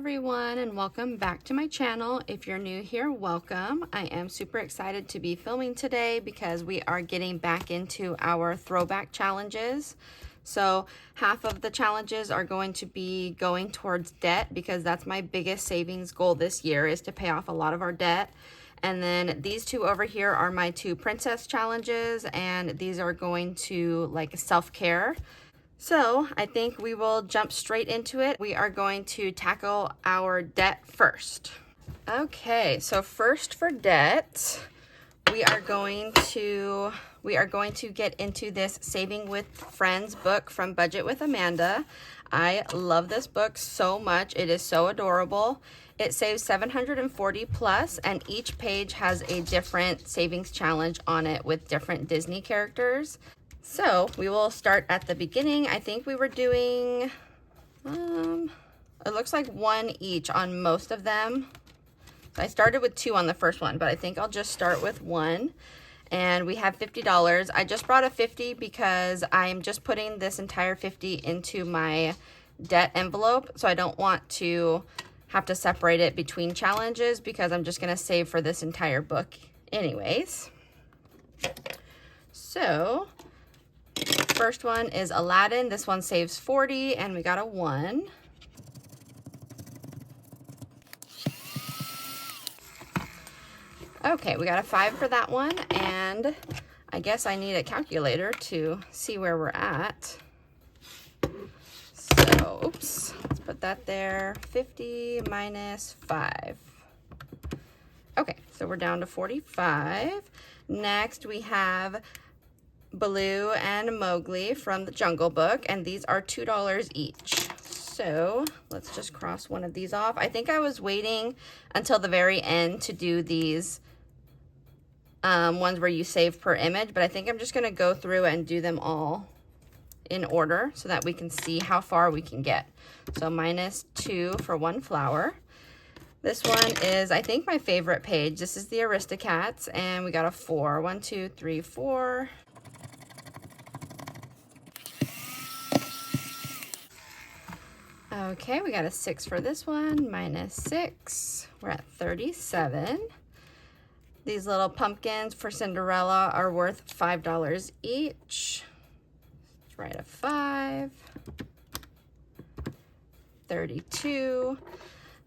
everyone, and welcome back to my channel. If you're new here, welcome. I am super excited to be filming today because we are getting back into our throwback challenges. So half of the challenges are going to be going towards debt because that's my biggest savings goal this year, is to pay off a lot of our debt. And then these two over here are my two princess challenges, and these are going to like self-care. So I think we will jump straight into it. We are going to tackle our debt first. Okay, so first for debt, we are going to get into this Saving with Friends book from Budget with Amanda. I love this book so much. It is so adorable. It saves 740 plus, and each page has a different savings challenge on it with different Disney characters. So we will start at the beginning. I think we were doing, it looks like one each on most of them. So I started with two on the first one, but I think I'll just start with one. And we have $50. I just brought a 50 because I'm just putting this entire 50 into my debt envelope. So I don't want to have to separate it between challenges because I'm just gonna save for this entire book anyways. So first one is Aladdin. This one saves 40 and we got a 1. Okay, we got a 5 for that one, and I guess I need a calculator to see where we're at. So, oops, let's put that there. 50 minus 5. Okay, so we're down to 45. Next we have Baloo and Mowgli from the Jungle Book, and these are $2 each. So let's just cross one of these off. I think I was waiting until the very end to do these ones where you save per image, but I think I'm just going to go through and do them all in order so that we can see how far we can get. So minus 2 for one flower. This one is, I think, my favorite page. This is the Aristocats, and we got a 4. 1, 2, 3, 4. Okay, we got a 6 for this one, minus 6. We're at 37. These little pumpkins for Cinderella are worth $5 each. Let's write a 5. 32.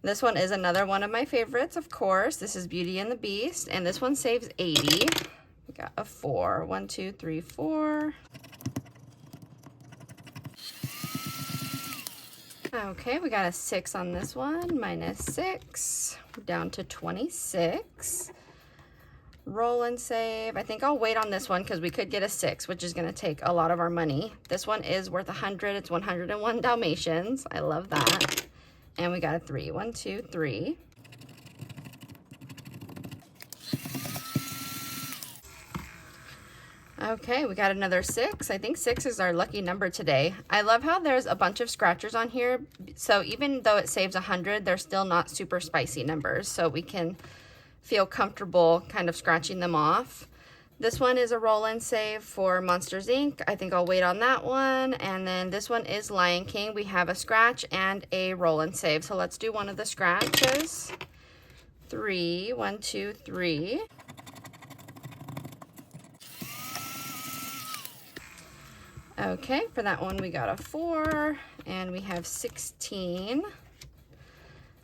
This one is another one of my favorites, of course. This is Beauty and the Beast, and this one saves 80. We got a 4. 1, 2, 3, 4. Okay, we got a 6 on this one, minus 6. We're down to 26. Roll and save. I think I'll wait on this one because we could get a 6, which is going to take a lot of our money. This one is worth 100. It's 101 Dalmatians. I love that. And we got a 3. 1, 2, 3. Okay, we got another 6. I think 6 is our lucky number today. I love how there's a bunch of scratchers on here. So even though it saves 100, they're still not super spicy numbers. So we can feel comfortable kind of scratching them off. This one is a roll and save for Monsters, Inc. I think I'll wait on that one. And then this one is Lion King. We have a scratch and a roll and save. So let's do one of the scratches. 3. 1, 2, 3. Okay, for that one we got a 4, and we have 16.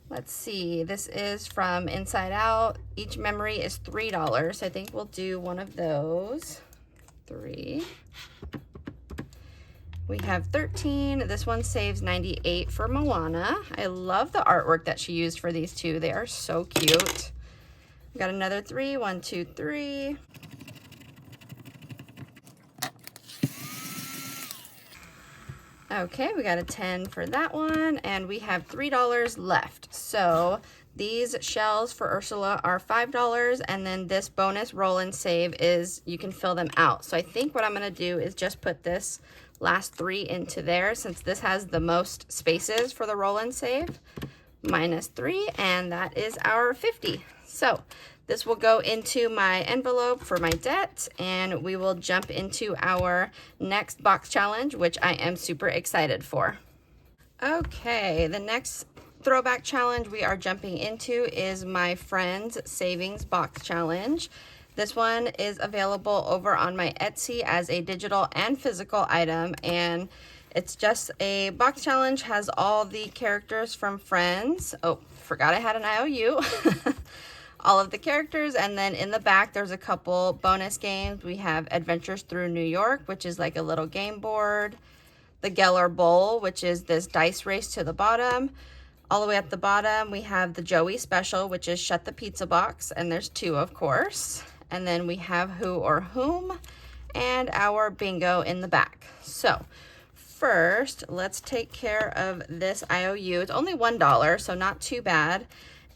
Let's see, this is from Inside Out. Each memory is $3. I think we'll do one of those. 3. We have 13. This one saves 98 for Moana. I love the artwork that she used for these two. They are so cute. We got another 3. 1, 2, 3. Okay, we got a 10 for that one, and we have $3 left. So these shells for Ursula are $5, and then this bonus roll and save is you can fill them out. So I think what I'm going to do is just put this last 3 into there since this has the most spaces for the roll and save. Minus 3, and that is our 50. So this will go into my envelope for my debt, and we will jump into our next box challenge, which I am super excited for. Okay, the next throwback challenge we are jumping into is my Friends Savings Box Challenge. This one is available over on my Etsy as a digital and physical item, and it's just a box challenge, has all the characters from Friends. Oh, forgot I had an IOU. All of the characters, and then in the back there's a couple bonus games. We have Adventures Through New York, which is like a little game board. The Geller Bowl, which is this dice race to the bottom. All the way at the bottom, we have the Joey Special, which is Shut the Pizza Box, and there's 2, of course. And then we have Who or Whom, and our bingo in the back. So first, let's take care of this IOU. It's only $1, so not too bad.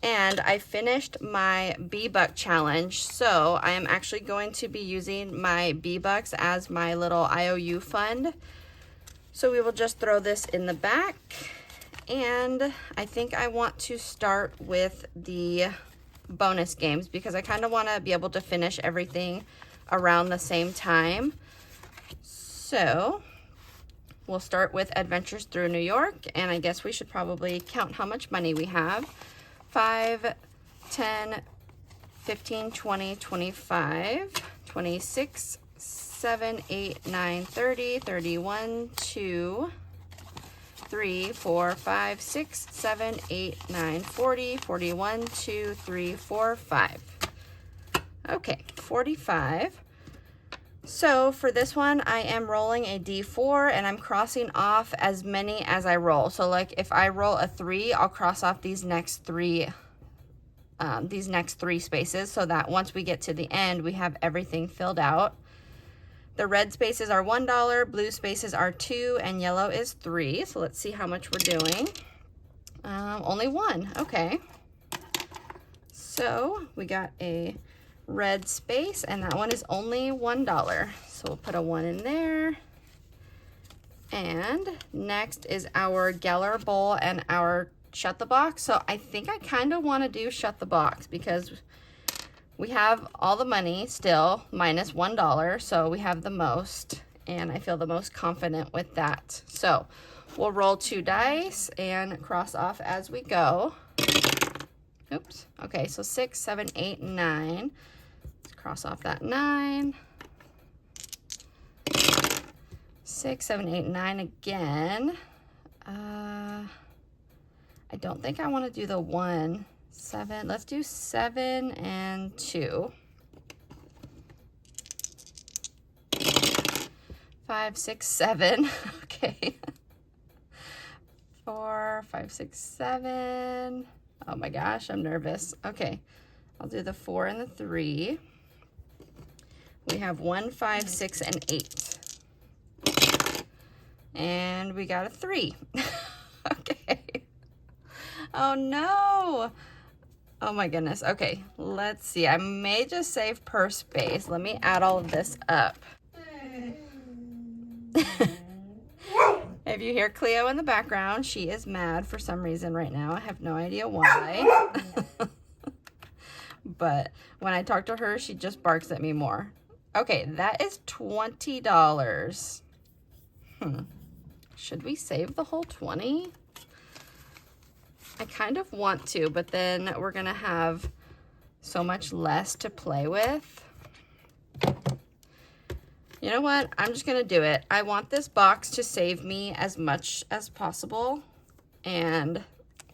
And I finished my B-Buck challenge, so I am actually going to be using my B-Bucks as my little IOU fund. So we will just throw this in the back, and I think I want to start with the bonus games because I kind of want to be able to finish everything around the same time. So we'll start with Adventures Through New York, and I guess we should probably count how much money we have. 5, 10, 15, 20, 25, 26, 7, 8, 9, 30, 31, 2, 3, 4, 5, 6, 7, 8, 9, 40, 41, 2, 3, 4, 5. Okay, 45. So for this one, I am rolling a D4 and I'm crossing off as many as I roll. So like if I roll a 3, I'll cross off these next three spaces so that once we get to the end, we have everything filled out. The red spaces are $1, blue spaces are 2, and yellow is 3. So let's see how much we're doing. Only 1, okay. So we got a red space, and that one is only $1. So we'll put a 1 in there. And next is our Geller Bowl and our Shut the Box. So I think I kind of want to do Shut the Box because we have all the money still minus $1, so we have the most, and I feel the most confident with that. So we'll roll 2 dice and cross off as we go. Oops. Okay, so 6, 7, 8, 9. Let's cross off that 9. 6, 7, 8, 9 again. I don't think I want to do the 1, 7. Let's do 7 and 2. 5, 6, 7. Okay. 4, 5, 6, 7. Oh my gosh, I'm nervous. Okay, I'll do the 4 and the 3. We have 1, 5, 6, and 8. And we got a 3. Okay. Oh no. Oh my goodness. Okay, let's see. I may just save per space. Let me add all of this up. If you hear Cleo in the background, she is mad for some reason right now. I have no idea why. But when I talk to her, she just barks at me more. Okay, that is $20. Should we save the whole 20? I kind of want to, but then we're gonna have so much less to play with. You know what? I'm just gonna do it. I want this box to save me as much as possible, and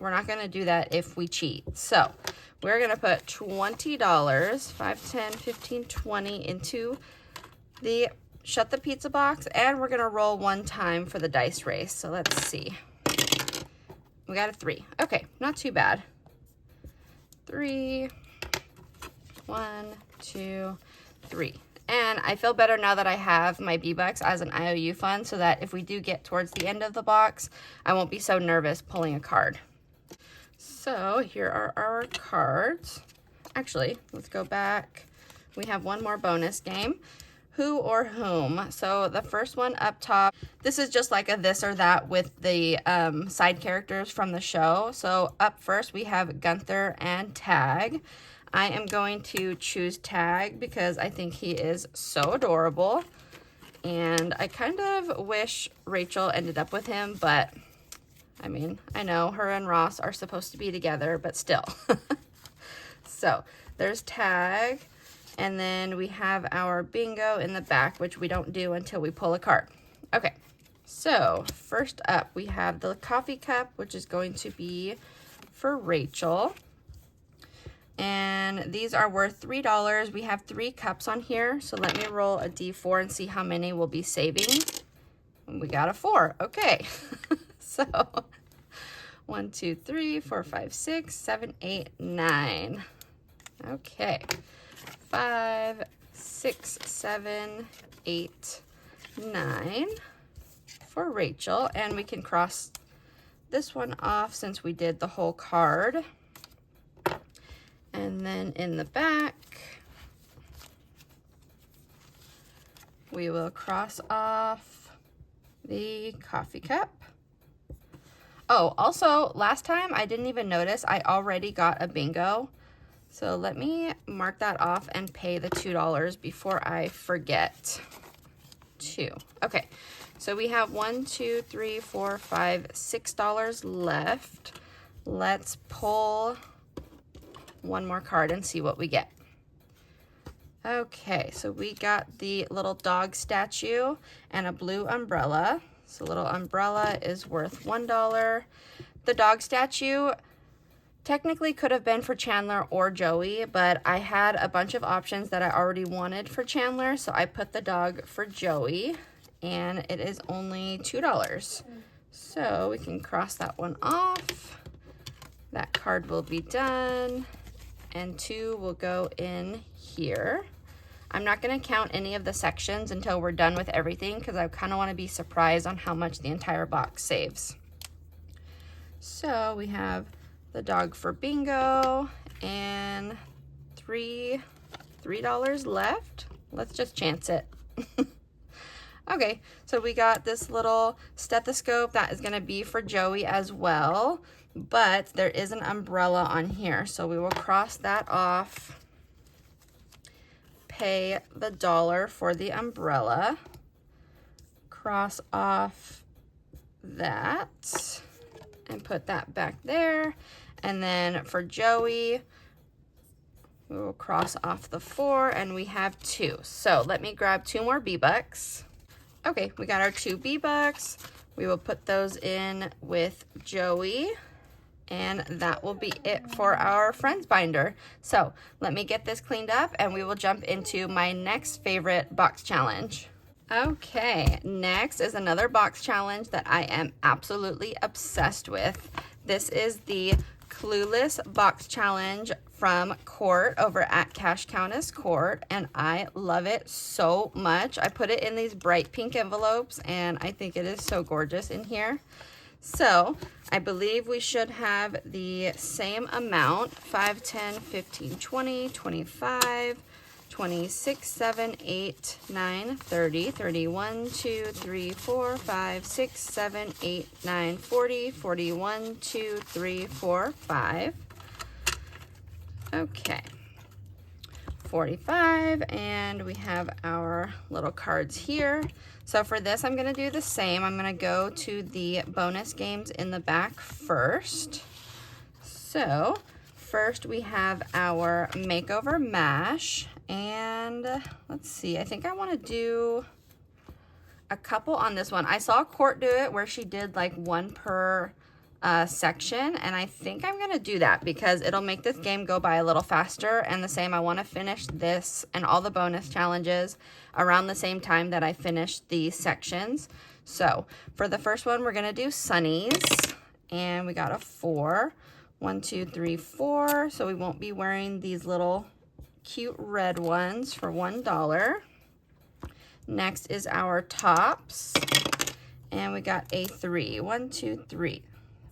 we're not gonna do that if we cheat. So we're gonna put $20, 5, 10, 15, 20 into the Shut the Pizza Box, and we're gonna roll 1 time for the dice race. So let's see. We got a 3. Okay, not too bad. 3, 1, 2, 3. And I feel better now that I have my B-Bucks as an IOU fund so that if we do get towards the end of the box, I won't be so nervous pulling a card. So here are our cards. Actually, let's go back. We have one more bonus game. Who or Whom. So the first one up top, this is just like a this or that with the side characters from the show. So up first we have Gunther and Tag. I am going to choose Tag because I think he is so adorable. And I kind of wish Rachel ended up with him, but I mean, I know her and Ross are supposed to be together, but still. So there's tag, and then we have our bingo in the back, which we don't do until we pull a card. Okay, so first up we have the coffee cup, which is going to be for Rachel. And these are worth $3. We have 3 cups on here, so let me roll a D4 and see how many we'll be saving. We got a 4. Okay. So 1, 2, 3, 4, 5, 6, 7, 8, 9. Okay. 5, 6, 7, 8, 9 for Rachel. And we can cross this one off since we did the whole card. And then in the back, we will cross off the coffee cup. Oh, also, last time I didn't even notice I already got a bingo. So let me mark that off and pay the $2 before I forget to. Okay, so we have $1, 2, 3, 4, 5, $6 left. Let's pull one more card and see what we get. Okay, so we got the little dog statue and a blue umbrella. So little umbrella is worth $1. The dog statue technically could have been for Chandler or Joey, but I had a bunch of options that I already wanted for Chandler, so I put the dog for Joey, and it is only $2. So we can cross that one off. That card will be done. And 2 will go in here. I'm not going to count any of the sections until we're done with everything because I kind of want to be surprised on how much the entire box saves. So we have the dog for bingo and $3 left. Let's just chance it. Okay, so we got this little stethoscope that is going to be for Joey as well. But there is an umbrella on here, so we will cross that off, pay the $1 for the umbrella, cross off that, and put that back there. And then for Joey, we will cross off the 4, and we have 2. So let me grab 2 more B-Bucks. Okay, we got our 2 B-Bucks. We will put those in with Joey. And that will be it for our Friends binder. So let me get this cleaned up and we will jump into my next favorite box challenge. Okay, next is another box challenge that I am absolutely obsessed with. This is the Clueless Box Challenge from Court over at Cash Countess Court, and I love it so much. I put it in these bright pink envelopes and I think it is so gorgeous in here. So I believe we should have the same amount, 5, 10, 15, 20, 25, 26, 7, 8, 9, 30, 31, 2, 3, 4, 5, 6, 7, 8, 9, 40, 41, 2, 3, 4, 5. Okay. 45, and we have our little cards here. So for this, I'm going to do the same. I'm going to go to the bonus games in the back first. So first we have our makeover mash, and let's see, I think I want to do a couple on this one. I saw Court do it where she did like 1 per section, and I think I'm gonna do that because it'll make this game go by a little faster. And the same, I want to finish this and all the bonus challenges around the same time that I finish the sections. So for the first one, we're gonna do Sunnies, and we got a 4. 1, 2, 3, 4. So we won't be wearing these little cute red ones for $1. Next is our tops, and we got a 3. 1, 2, 3.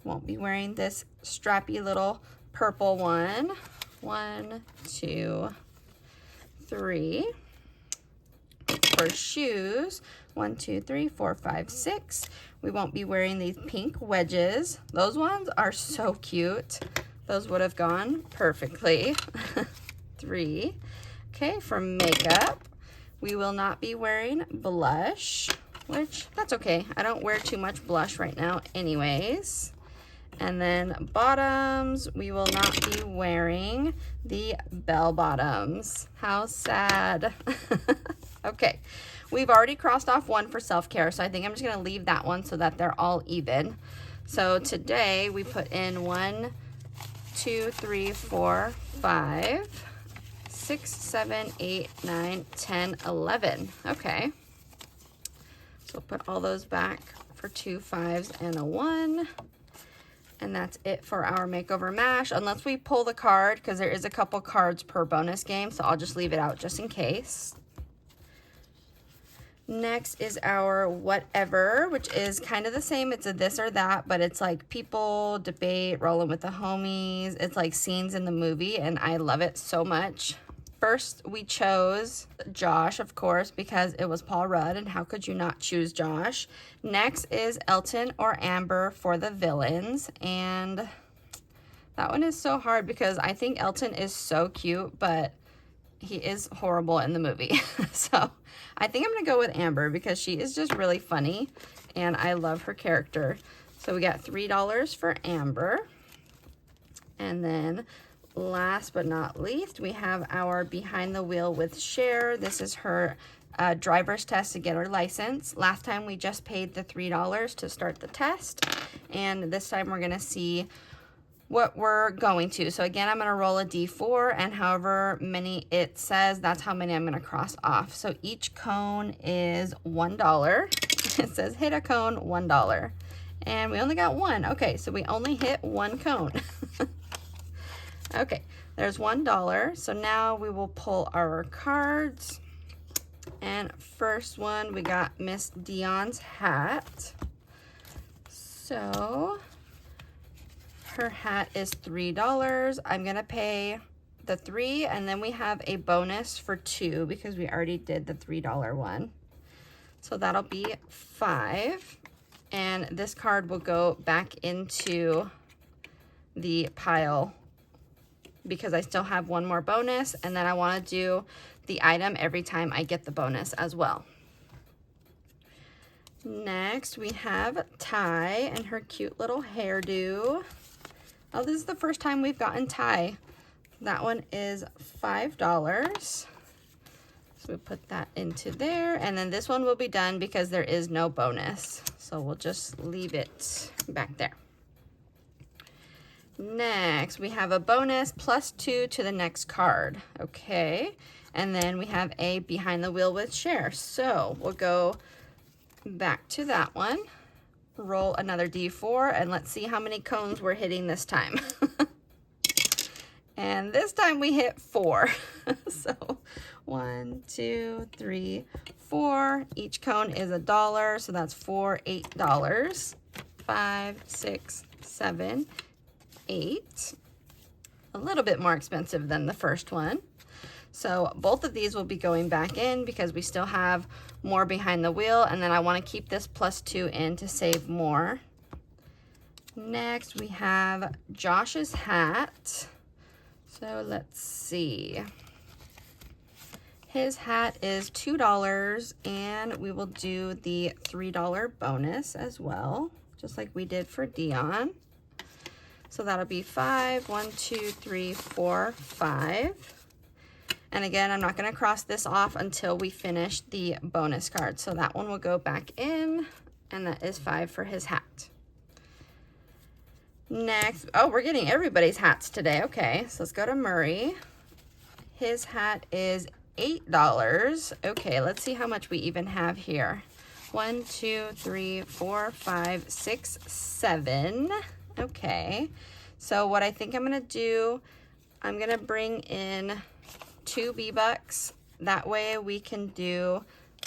Won't be wearing this strappy little purple one. 1, 2, 3. For shoes, 1, 2, 3, 4, 5, 6. We won't be wearing these pink wedges. Those ones are so cute. Those would have gone perfectly. 3. Okay, for makeup, we will not be wearing blush. which that's okay. I don't wear too much blush right now anyways. And then bottoms, we will not be wearing the bell bottoms. How sad. Okay, we've already crossed off one for self-care, so I think I'm just gonna leave that one so that they're all even. So today we put in 1, 2, 3, 4, 5, 6, 7, 8, 9, 10, 11. Okay. So we'll put all those back for 2 5s and a 1. And that's it for our makeover mash, unless we pull the card, because there is a couple cards per bonus game, so I'll just leave it out just in case. Next is our whatever, which is kind of the same. It's a this or that, but it's like people, debate, rolling with the homies. It's like scenes in the movie, and I love it so much. First, we chose Josh, of course, because it was Paul Rudd, and how could you not choose Josh? Next is Elton or Amber for the villains, and that one is so hard because I think Elton is so cute, but he is horrible in the movie. So I think I'm gonna go with Amber because she is just really funny, and I love her character. So we got $3 for Amber, and then last but not least, we have our behind the wheel with Cher. This is her driver's test to get her license. Last time we just paid the $3 to start the test, and this time we're gonna see what we're going to. So again, I'm gonna roll a D4, and however many it says, that's how many I'm gonna cross off. So each cone is $1. It says hit a cone, $1. And we only got one. Okay, so we only hit one cone. Okay, there's $1. So now we will pull our cards. And first one, we got Miss Dion's hat. So her hat is $3. I'm gonna pay the 3, and then we have a bonus for 2 because we already did the $3 one. So that'll be 5. And this card will go back into the pile because I still have one more bonus, and then I want to do the item every time I get the bonus as well. Next, we have Ty and her cute little hairdo. Oh, this is the first time we've gotten Ty. That one is $5. So we put that into there, and then this one will be done because there is no bonus. So we'll just leave it back there. Next, we have a bonus +2 to the next card. Okay, and then we have a behind the wheel with Cher. So we'll go back to that one, roll another D4, and let's see how many cones we're hitting this time. And this time we hit 4. So 1, 2, 3, 4. Each cone is $1, so that's $8. 5, 6, 7, 8. A little bit more expensive than the first one. So both of these will be going back in because we still have more behind the wheel, and then I want to keep this +2 in to save more. Next, we have Josh's hat. So let's see. His hat is $2, and we will do the $3 bonus as well, just like we did for Dion. So that'll be 5, 1, 2, 3, 4, 5. And again, I'm not gonna cross this off until we finish the bonus card. So that one will go back in, and that is 5 for his hat. Next, oh, we're getting everybody's hats today. Okay, so let's go to Murray. His hat is $8. Okay, let's see how much we even have here. 1, 2, 3, 4, 5, 6, 7. Okay, so what I think I'm gonna do, I'm gonna bring in 2 V-Bucks. That way we can do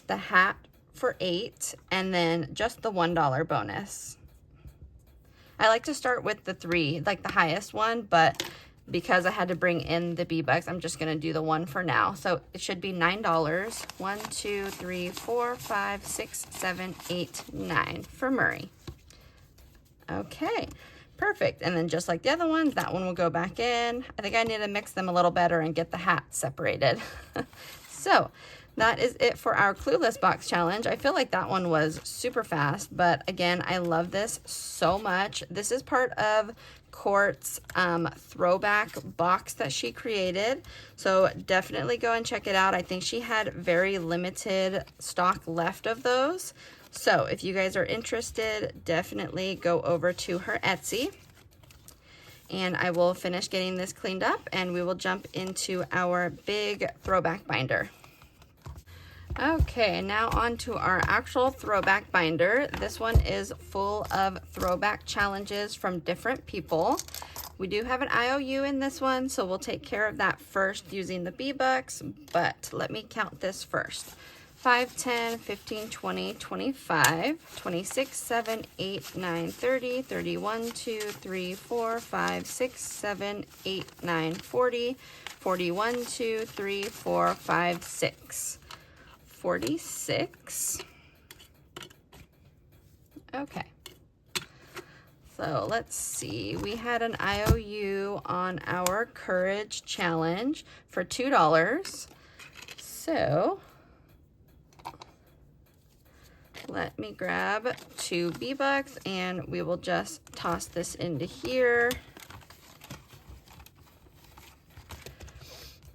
the hat for 8 and then just the $1 bonus. I like to start with the 3, like the highest one, but because I had to bring in the V-Bucks, I'm just gonna do the 1 for now. So it should be $9. 1, 2, 3, 4, 5, 6, 7, 8, 9 for Murray. Okay. Perfect. And then just like the other ones, that one will go back in. I think I need to mix them a little better and get the hat separated. So that is it for our Clueless Box challenge. I feel like that one was super fast, but again, I love this so much. This is part of Court's throwback box that she created, so definitely go and check it out. I think she had very limited stock left of those, so if you guys are interested, definitely go over to her Etsy, and I will finish getting this cleaned up and we will jump into our big throwback binder. Okay, now on to our actual throwback binder. This one is full of throwback challenges from different people. We do have an IOU in this one, so we'll take care of that first using the B-Bucks, but let me count this first. 5, 10, 15, 20, 25, 26, 7, 8, 9, 30, 31, 2, 3, 4, 5, 6, 7, 8, 9, 40, 41, 2, 3, 4, 5, 6. 46. Okay. So let's see. We had an IOU on our Courage challenge for $2. So let me grab 2 B-Bucks and we will just toss this into here.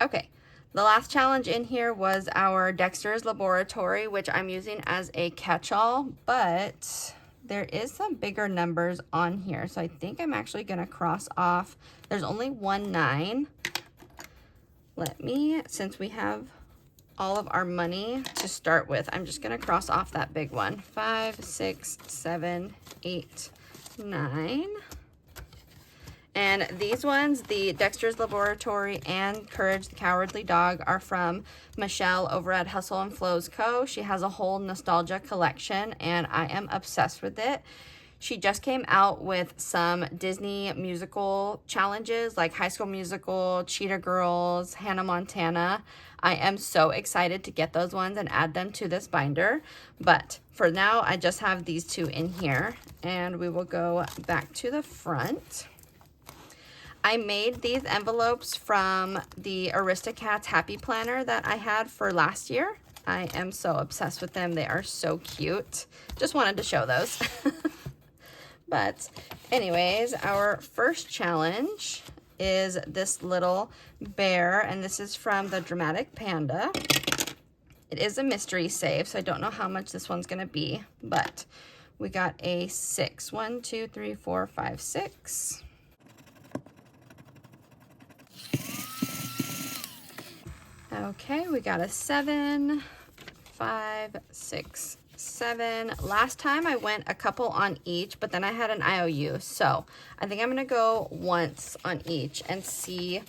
Okay. The last challenge in here was our Dexters Laboratory, which I'm using as a catch-all, but there is some bigger numbers on here. So I think I'm actually going to cross off. There's only 1 9. Let me, since we have all of our money to start with, I'm just going to cross off that big one. 5, 6, 7, 8, 9. And these ones, the Dexter's Laboratory and Courage the Cowardly Dog, are from Michelle over at Hustle and Flows Co. She has a whole nostalgia collection and I am obsessed with it. She just came out with some Disney musical challenges like High School Musical, Cheetah Girls, Hannah Montana. I am so excited to get those ones and add them to this binder. But for now, I just have these 2 in here and we will go back to the front. I made these envelopes from the Aristocats Happy Planner that I had for last year. I am so obsessed with them. They are so cute. Just wanted to show those. But anyways, our first challenge is this little bear, and this is from the Dramatic Panda. It is a mystery save, so I don't know how much this one's going to be, but we got a 6. 1, 2, 3, 4, 5, 6. Okay, we got a 7, 5, 6, 7. Last time I went a couple on each, but then I had an IOU. So I think I'm going to go once on each and see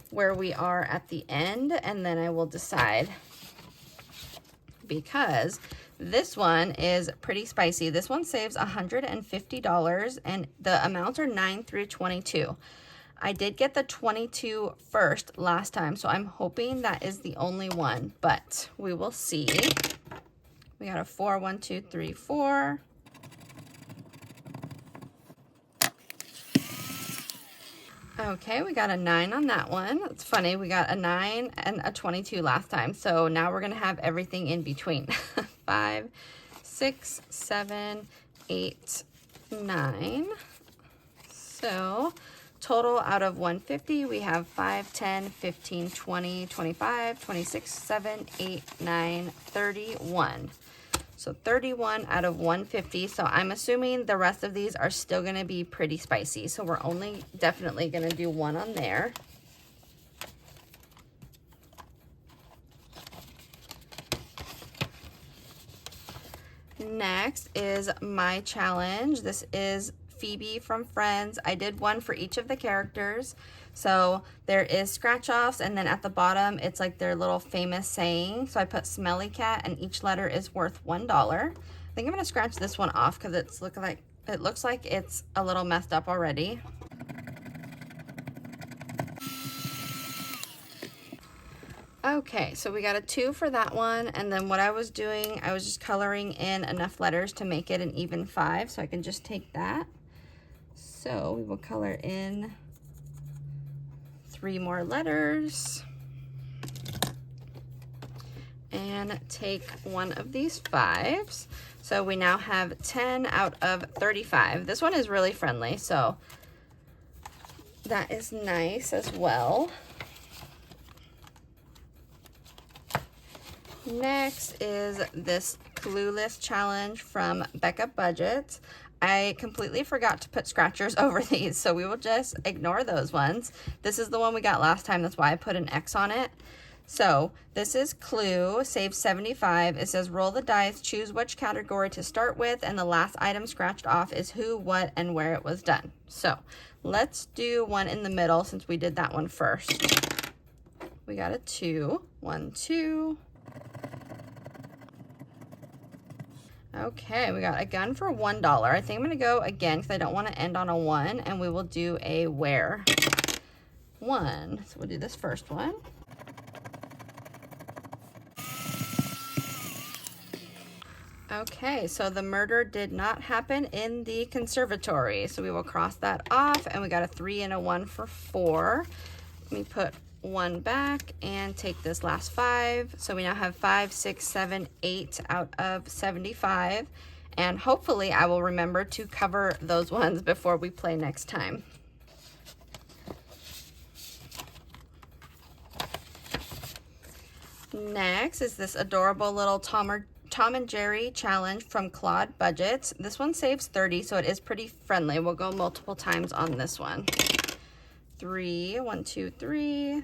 where we are at the end, and then I will decide, because this one is pretty spicy. This one saves $150 and the amounts are 9 through 22. I did get the 22 first last time, so I'm hoping that is the only one, but we will see. We got a 4, 1, 2, 3, 4. Okay, we got a 9 on that one. It's funny, we got a 9 and a 22 last time, so now we're gonna have everything in between. 5, 6, 7, 8, 9. So total out of 150, we have 5, 10, 15, 20, 25, 26, 7, 8, 9, 31. So 31 out of 150. So I'm assuming the rest of these are still going to be pretty spicy. So we're only definitely going to do 1 on there. Next is my challenge. This is Phoebe from Friends. I did one for each of the characters. So there is scratch offs, and then at the bottom it's like their little famous saying. So I put Smelly Cat, and each letter is worth $1. I think I'm gonna scratch this one off because it looks like it's a little messed up already. Okay, so we got a 2 for that one, and then what I was doing, I was just coloring in enough letters to make it an even 5, so I can just take that. So we will color in 3 more letters. and take one of these 5s. So we now have 10 out of 35. This one is really friendly, so that is nice as well. Next is this Clueless challenge from Becca Budget. I completely forgot to put scratchers over these, so we will just ignore those ones. This is the one we got last time, that's why I put an X on it. So this is Clue, save 75. It says roll the dice, choose which category to start with, and the last item scratched off is who, what, and where it was done. So let's do one in the middle since we did that one first. We got a 2, 1, 2. Okay, we got a gun for $1. I think I'm gonna go again because I don't want to end on a 1, and we will do a where. 1, so we'll do this first one. Okay, so the murder did not happen in the conservatory, so we will cross that off, and we got a 3 and a 1 for 4. Let me put 1 back and take this last 5. So we now have 5, 6, 7, 8 out of 75. And hopefully I will remember to cover those ones before we play next time. Next is this adorable little Tom and Jerry challenge from Claude Budgets. This one saves 30, so it is pretty friendly. We'll go multiple times on this one. 3, 1, 2, 3.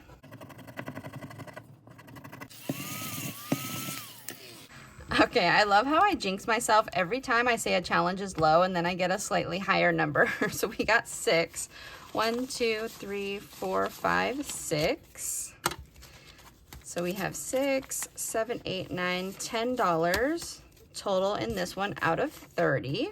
Okay, I love how I jinx myself every time I say a challenge is low and then I get a slightly higher number. So we got 6. 1, 2, 3, 4, 5, 6. So we have 6, 7, 8, 9, $10 total in this one out of 30.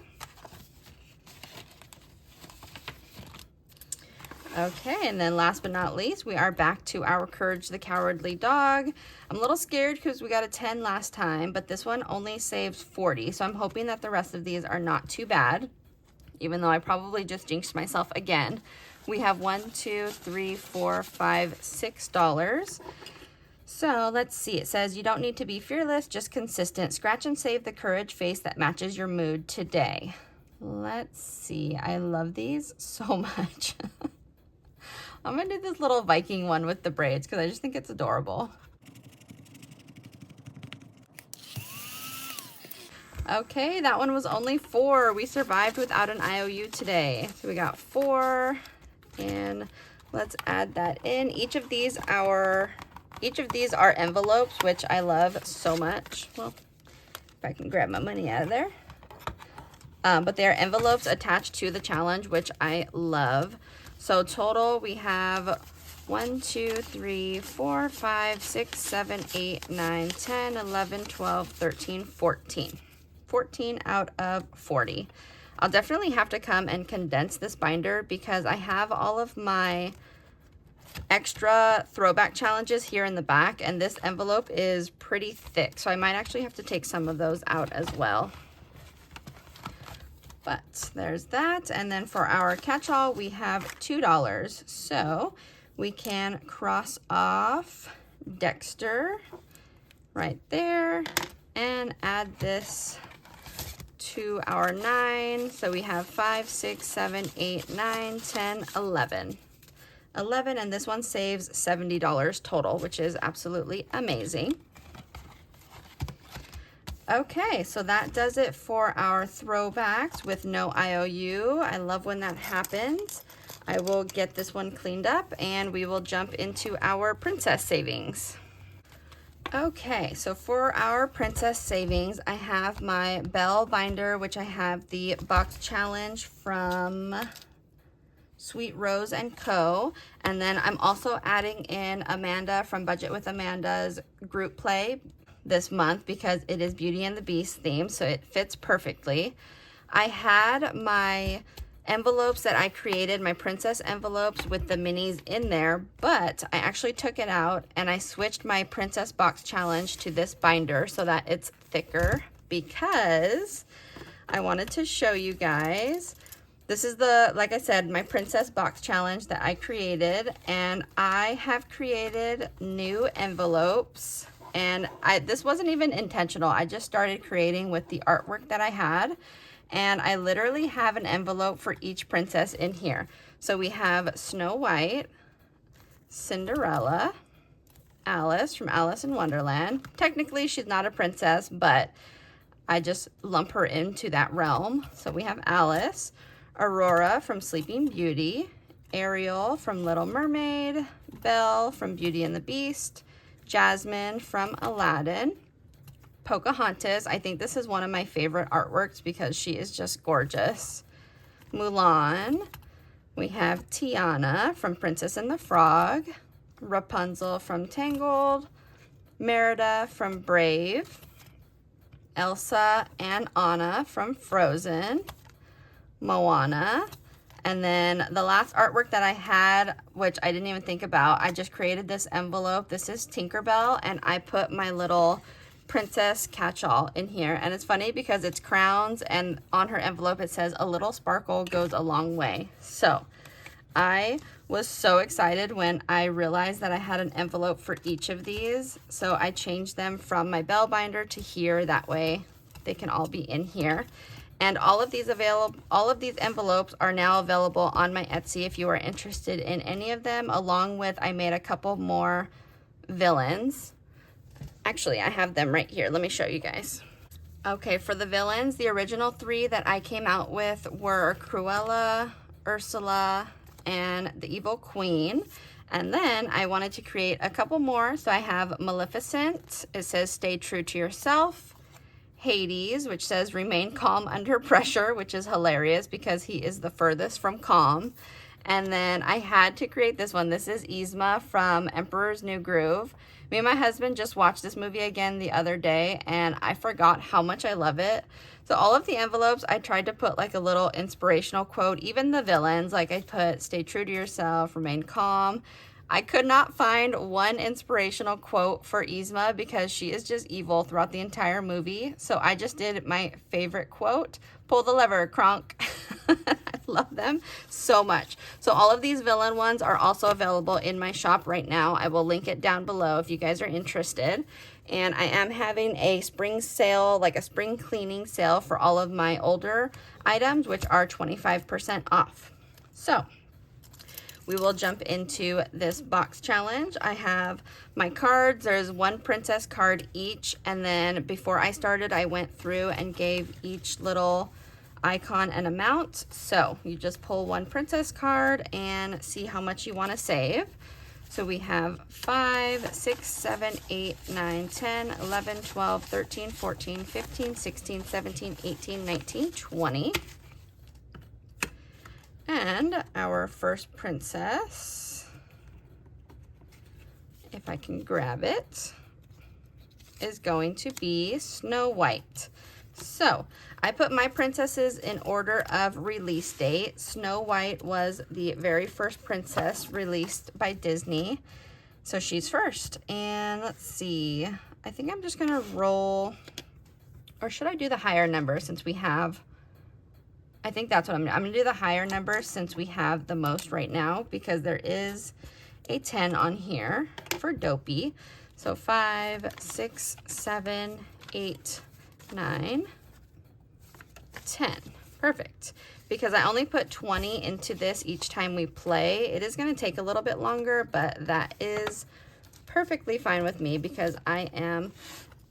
Okay, and then last but not least, we are back to our Courage the Cowardly Dog. I'm a little scared because we got a 10 last time, but this one only saves 40. So I'm hoping that the rest of these are not too bad, even though I probably just jinxed myself again. We have 1, 2, 3, 4, 5, $6. So let's see, it says you don't need to be fearless, just consistent. Scratch and save the courage face that matches your mood today. Let's see, I love these so much. I'm gonna do this little Viking one with the braids because I just think it's adorable. Okay, that one was only 4. We survived without an IOU today. So we got 4, and let's add that in. Each of these are envelopes, which I love so much. Well, if I can grab my money out of there. But they are envelopes attached to the challenge, which I love. So total we have 1, 2, 3, 4, 5, 6, 7, 8, 9, 10, 11, 12, 13, 14. 14 out of 40. I'll definitely have to come and condense this binder because I have all of my extra throwback challenges here in the back, and this envelope is pretty thick, so I might actually have to take some of those out as well. But there's that, and then for our catch-all we have $2, so we can cross off Dexter right there and add this to our 9. So we have 5, 6, 7, 8, 9, 10, 11. 11, and this one saves $70 total, which is absolutely amazing. Okay, so that does it for our throwbacks with no IOU. I love when that happens. I will get this one cleaned up and we will jump into our princess savings. Okay, so for our princess savings, I have my Belle Binder, which I have the box challenge from Sweet Rose & Co. And then I'm also adding in Amanda from Budget with Amanda's group play this month because it is Beauty and the Beast theme, so it fits perfectly. I had my envelopes that I created, my princess envelopes with the minis in there, but I actually took it out and I switched my princess box challenge to this binder so that it's thicker because I wanted to show you guys. This is the, like I said, my princess box challenge that I created, and I have created new envelopes And this wasn't even intentional. I just started creating with the artwork that I had. And I literally have an envelope for each princess in here. So we have Snow White, Cinderella, Alice from Alice in Wonderland. Technically, she's not a princess, but I just lump her into that realm. So we have Alice, Aurora from Sleeping Beauty, Ariel from Little Mermaid, Belle from Beauty and the Beast, Jasmine from Aladdin, Pocahontas. I think this is one of my favorite artworks because she is just gorgeous. Mulan. We have Tiana from Princess and the Frog, Rapunzel from Tangled, Merida from Brave, Elsa and Anna from Frozen, Moana. And then the last artwork that I had, which I didn't even think about, I just created this envelope. This is Tinkerbell, and I put my little princess catch-all in here. And it's funny because it's crowns, and on her envelope it says, "A little sparkle goes a long way." So I was so excited when I realized that I had an envelope for each of these. So I changed them from my Belle Binder to here. That way they can all be in here. And all of these envelopes are now available on my Etsy if you are interested in any of them, along with I made a couple more villains. Actually, I have them right here. Let me show you guys. Okay, for the villains, the original 3 that I came out with were Cruella, Ursula, and the Evil Queen. And then I wanted to create a couple more. So I have Maleficent. It says, "Stay true to yourself." Hades, which says, "Remain calm under pressure," which is hilarious because he is the furthest from calm. And then I had to create this one. This is Yzma from Emperor's New Groove. Me and my husband just watched this movie again the other day, and I forgot how much I love it. So all of the envelopes, I tried to put like a little inspirational quote. Even the villains, like I put, "Stay true to yourself, remain calm." I could not find one inspirational quote for Yzma because she is just evil throughout the entire movie. So I just did my favorite quote, "Pull the lever, Kronk." I love them so much. So all of these villain ones are also available in my shop right now. I will link it down below if you guys are interested. And I am having a spring sale, like a spring cleaning sale for all of my older items, which are 25% off. So we will jump into this box challenge. I have my cards. There's one princess card each. And then before I started, I went through and gave each little icon an amount. So you just pull one princess card and see how much you want to save. So we have 5, 6, 7, 8, 9, 10, 11, 12, 13, 14, 15, 16, 17, 18, 19, 20. And our first princess, if I can grab it, is going to be Snow White. So I put my princesses in order of release date. Snow White was the very first princess released by Disney. So she's first. And let's see, I think I'm just gonna roll, or should I do the higher number since we have, I think that's what I'm gonna do the higher number since we have the most right now, because there is a 10 on here for Dopey. So 5, 6, 7, 8, 9, 10. Perfect. Because I only put 20 into this each time we play. It is going to take a little bit longer, but that is perfectly fine with me because I am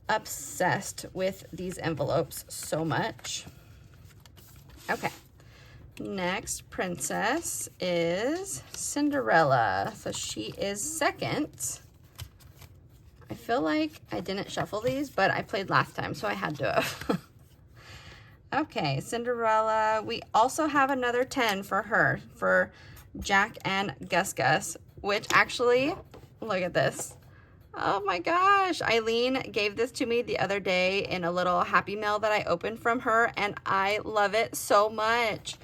obsessed with these envelopes so much. Okay. Next princess is Cinderella. So she is second. I feel like I didn't shuffle these, but I played last time, so I had to have. Okay, Cinderella. We also have another 10 for her, for Jack and Gus Gus, which actually, look at this. Oh my gosh, Eileen gave this to me the other day in a little Happy Mail that I opened from her, and I love it so much.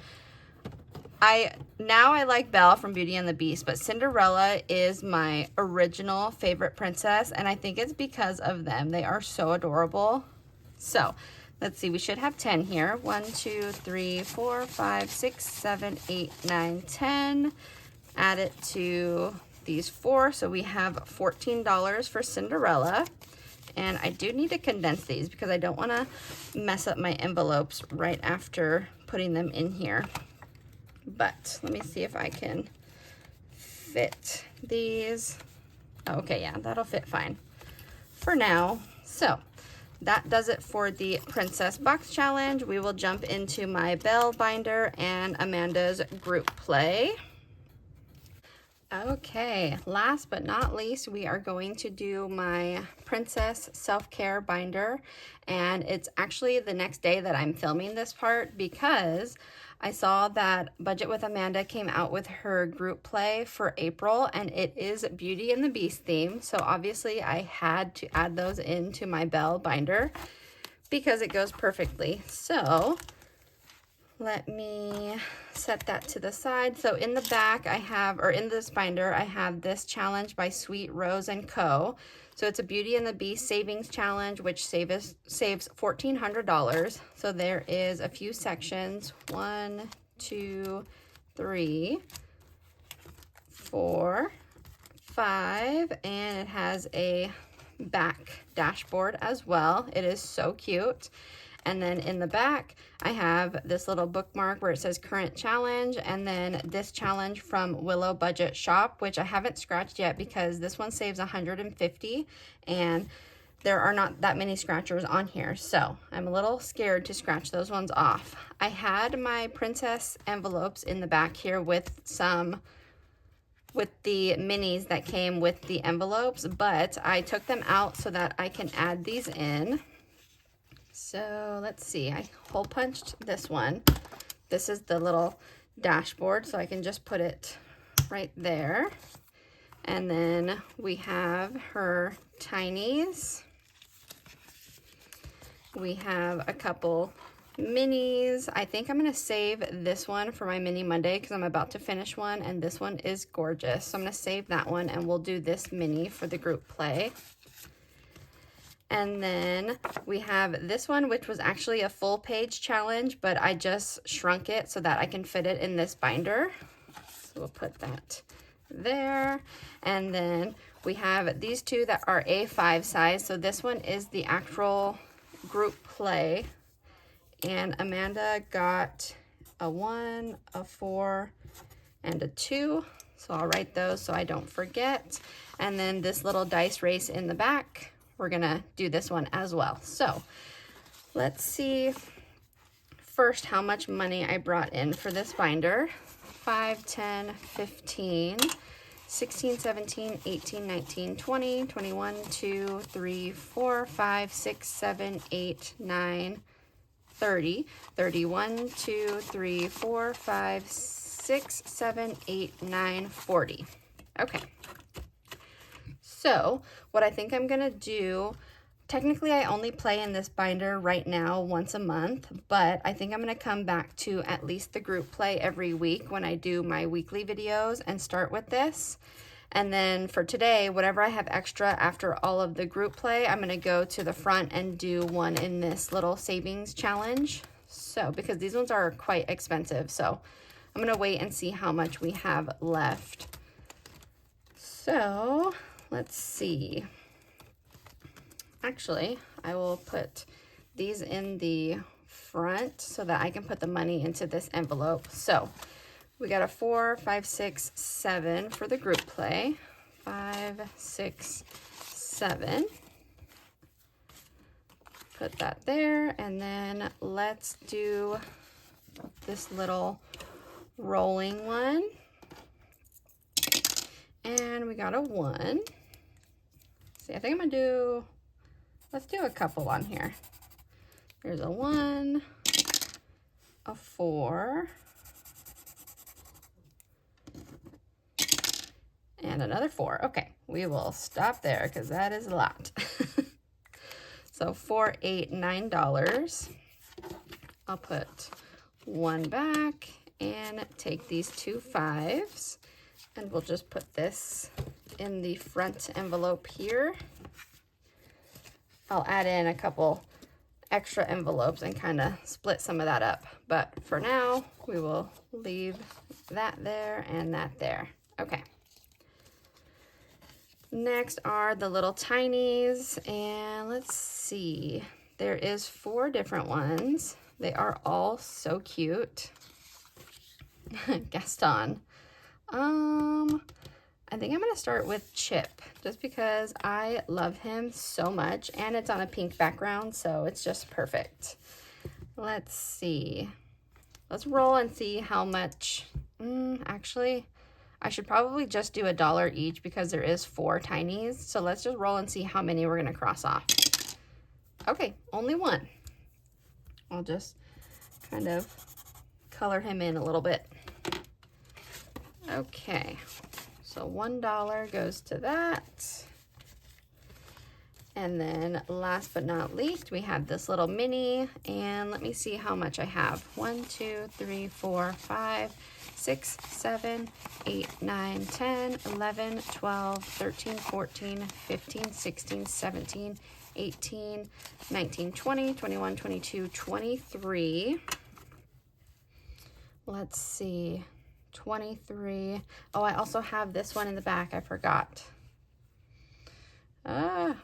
Now I like Belle from Beauty and the Beast, but Cinderella is my original favorite princess, and I think it's because of them. They are so adorable. So let's see, we should have 10 here. 1, 2, 3, 4, 5, 6, 7, 8, 9, 10. Add it to these 4, so we have $14 for Cinderella. And I do need to condense these because I don't want to mess up my envelopes right after putting them in here. But let me see if I can fit these. Okay, yeah, that'll fit fine for now. So that does it for the Princess Box Challenge. We will jump into my Belle Binder and Amanda's group play. Okay, last but not least, we are going to do my Princess Self-Care Binder, and it's actually the next day that I'm filming this part because I saw that Budget with Amanda came out with her group play for April, and it is Beauty and the Beast theme, so obviously I had to add those into my Belle Binder because it goes perfectly. So let me set that to the side. So in the back I have, or in this binder, I have this challenge by Sweet Rose & Co. So it's a Beauty and the Beast savings challenge, which saves $1,400. So there is a few sections, 1, 2, 3, 4, 5, and it has a back dashboard as well. It is so cute. And then in the back, I have this little bookmark where it says current challenge, and then this challenge from Willow Budget Shop, which I haven't scratched yet because this one saves $150 and there are not that many scratchers on here. So I'm a little scared to scratch those ones off. I had my princess envelopes in the back here with the minis that came with the envelopes, but I took them out so that I can add these in. So let's see, I hole punched this one. This is the little dashboard, so I can just put it right there. And then we have her tinies. We have a couple minis. I think I'm gonna save this one for my mini Monday because I'm about to finish one, and this one is gorgeous. So I'm gonna save that one and we'll do this mini for the group play. And then we have this one, which was actually a full page challenge, but I just shrunk it so that I can fit it in this binder. So we'll put that there. And then we have these two that are A5 size. So this one is the actual group play. And Amanda got a 1, a 4, and a 2. So I'll write those so I don't forget. And then this little dice race in the back. We're gonna do this one as well. So let's see first how much money I brought in for this binder. 5, 10, 15, 16, 17, 18, 19, 20, 21, 2, 3, 4, 5, 6, 7, 8, 9, 30, 31, 2, 3, 4, 5, 6, 7, 8, 9, 40. Okay. So what I think I'm gonna do, technically I only play in this binder right now once a month, but I think I'm gonna come back to at least the group play every week when I do my weekly videos and start with this. And then for today, whatever I have extra after all of the group play, I'm gonna go to the front and do one in this little savings challenge. So, because these ones are quite expensive, so I'm gonna wait and see how much we have left. So, let's see. Actually, I will put these in the front so that I can put the money into this envelope. So we got a 4, 5, 6, 7 for the group play. 5, 6, 7. Put that there, and then let's do this little rolling one. And we got a 1. See, I think I'm gonna do, let's do a couple on here. There's a 1, a 4, and another 4. Okay, we will stop there because that is a lot. So $4, $8, $9. I'll put 1 back and take these 2 5s, and we'll just put this in the front envelope here. I'll add in a couple extra envelopes and kind of split some of that up. But for now, we will leave that there and that there. Okay. Next are the little tinies, and let's see. There is 4 different ones. They are all so cute. Gaston. I think I'm gonna start with Chip, just because I love him so much, and it's on a pink background, so it's just perfect. Let's see. Let's roll and see how much. Actually, I should probably just do $1 each because there is 4 tinies. So let's just roll and see how many we're gonna cross off. Okay, only 1. I'll just kind of color him in a little bit. Okay, so $1 goes to that. And then last but not least, we have this little mini, and let me see how much I have. 1, 2, 3, 4, 5, 6, 7, 8, 9, 10, 11, 12, 13, 14, 15, 16, 17, 18, 19, 20, 21, 22, 23. Let's see, 23. Oh, I also have this one in the back, I forgot.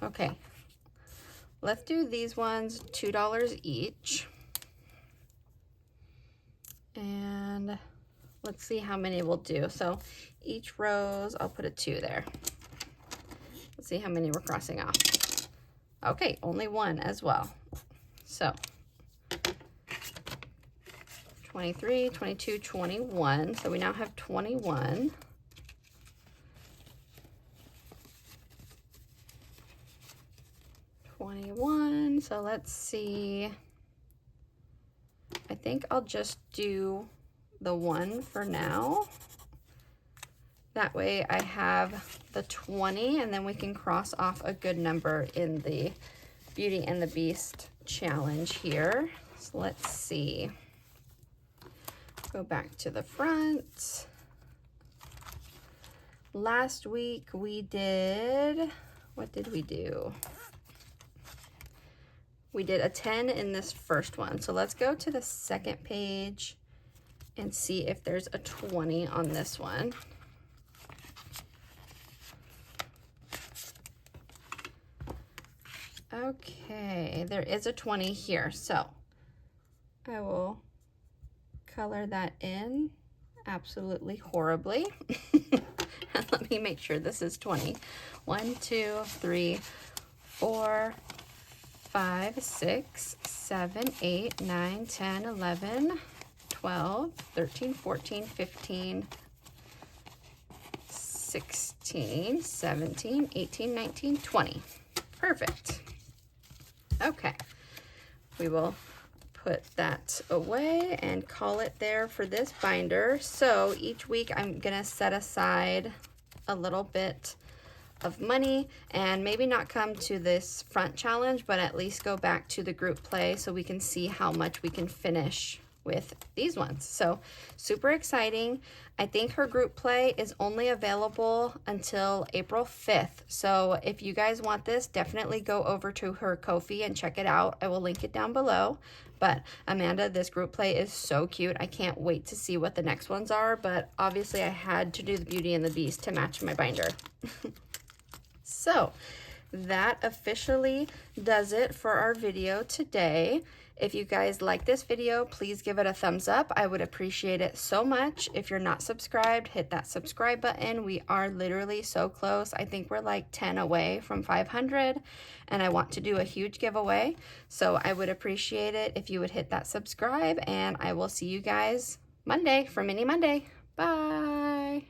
Okay. Let's do these ones $2 each. And let's see how many we'll do. So each rose, I'll put a 2 there. Let's see how many we're crossing off. Okay, only 1 as well. So 23, 22, 21. So we now have 21. So let's see. I think I'll just do the 1 for now. That way I have the 20, and then we can cross off a good number in the Beauty and the Beast challenge here. So let's see. Go back to the front. Last week we did, what did we do? We did a 10 in this first one. So let's go to the second page and see if there's a 20 on this one. Okay, there is a 20 here. So I will color that in absolutely horribly. And let me make sure this is 20. 1, 2, 3, 4, 5, 6, 7, 8, 9, 10, 11, 12, 13, 14, 15, 16, 17, 18, 19, 20. Perfect. Okay, we will put that away and call it there for this binder. So each week I'm gonna set aside a little bit of money and maybe not come to this front challenge, but at least go back to the group play so we can see how much we can finish with these ones. So super exciting. I think her group play is only available until April 5th. So if you guys want this, definitely go over to her Ko-fi and check it out. I will link it down below. But Amanda, this group play is so cute. I can't wait to see what the next ones are, but obviously I had to do the Beauty and the Beast to match my binder. So that officially does it for our video today. If you guys like this video, please give it a thumbs up. I would appreciate it so much. If you're not subscribed, hit that subscribe button. We are literally so close. I think we're like 10 away from 500, and I want to do a huge giveaway. So I would appreciate it if you would hit that subscribe, and I will see you guys Monday for Mini Monday. Bye.